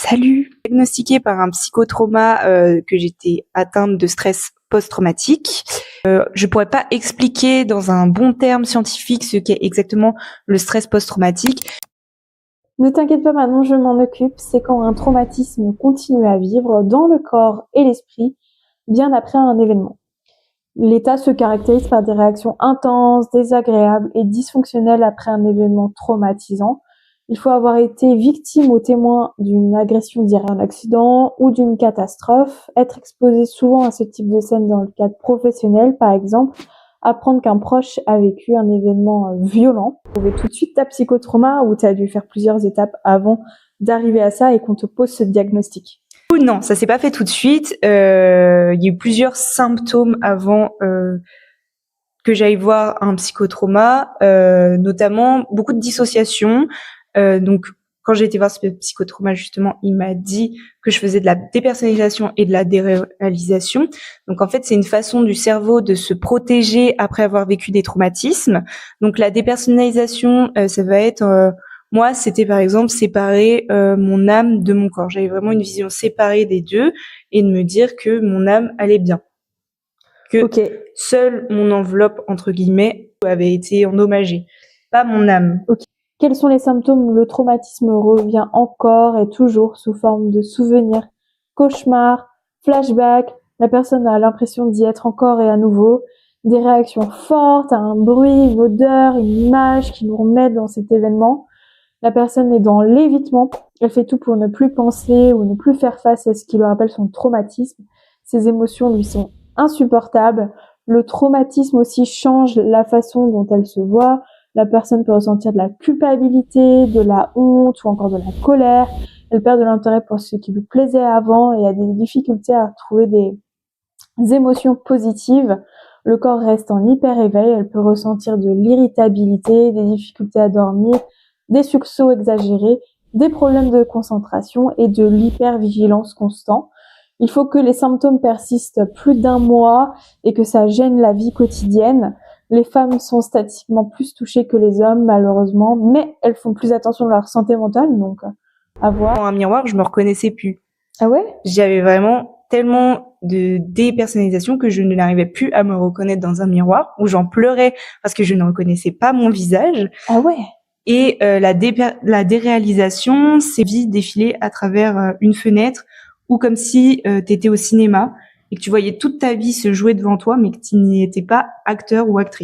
Salut! Diagnostiquée par un psychotrauma que j'étais atteinte de stress post-traumatique. Je pourrais pas expliquer dans un bon terme scientifique ce qu'est exactement le stress post-traumatique. Ne t'inquiète pas Manon, je m'en occupe. C'est quand un traumatisme continue à vivre dans le corps et l'esprit bien après un événement. L'état se caractérise par des réactions intenses, désagréables et dysfonctionnelles après un événement traumatisant. Il faut avoir été victime ou témoin d'une agression diarrhée, un accident ou d'une catastrophe, être exposé souvent à ce type de scène dans le cadre professionnel par exemple, apprendre qu'un proche a vécu un événement violent, trouver tout de suite ta psychotrauma ou tu as dû faire plusieurs étapes avant d'arriver à ça et qu'on te pose ce diagnostic. Non, ça s'est pas fait tout de suite. Il y a eu plusieurs symptômes avant que j'aille voir un psychotrauma, notamment beaucoup de dissociation. Donc, quand j'ai été voir ce psychotrauma, justement, il m'a dit que je faisais de la dépersonnalisation et de la déréalisation. Donc, en fait, c'est une façon du cerveau de se protéger après avoir vécu des traumatismes. Donc, la dépersonnalisation, ça va être... moi, c'était par exemple séparer mon âme de mon corps. J'avais vraiment une vision séparée des deux et de me dire que mon âme allait bien. Que seule mon enveloppe, entre guillemets, avait été endommagée, pas mon âme. Quels sont les symptômes où le traumatisme revient encore et toujours sous forme de souvenirs, cauchemars, flashbacks, la personne a l'impression d'y être encore et à nouveau, des réactions fortes à un bruit, une odeur, une image qui nous remet dans cet événement. La personne est dans l'évitement, elle fait tout pour ne plus penser ou ne plus faire face à ce qui lui rappelle son traumatisme. Ses émotions lui sont insupportables. Le traumatisme aussi change la façon dont elle se voit. La personne peut ressentir de la culpabilité, de la honte ou encore de la colère. Elle perd de l'intérêt pour ce qui lui plaisait avant et a des difficultés à trouver des émotions positives. Le corps reste en hyper-éveil. Elle peut ressentir de l'irritabilité, des difficultés à dormir, des sursauts exagérés, des problèmes de concentration et de l'hypervigilance constant. Il faut que les symptômes persistent plus d'1 mois et que ça gêne la vie quotidienne. Les femmes sont statistiquement plus touchées que les hommes, malheureusement, mais elles font plus attention à leur santé mentale, donc à voir. Dans un miroir, je me reconnaissais plus. Ah ouais? J'avais vraiment tellement de dépersonnalisation que je n'arrivais plus à me reconnaître dans un miroir, où j'en pleurais parce que je ne reconnaissais pas mon visage. Ah ouais? Et la déréalisation, c'est vie défiler à travers une fenêtre, ou comme si t'étais au cinéma et que tu voyais toute ta vie se jouer devant toi, mais que tu n'y étais pas acteur ou actrice.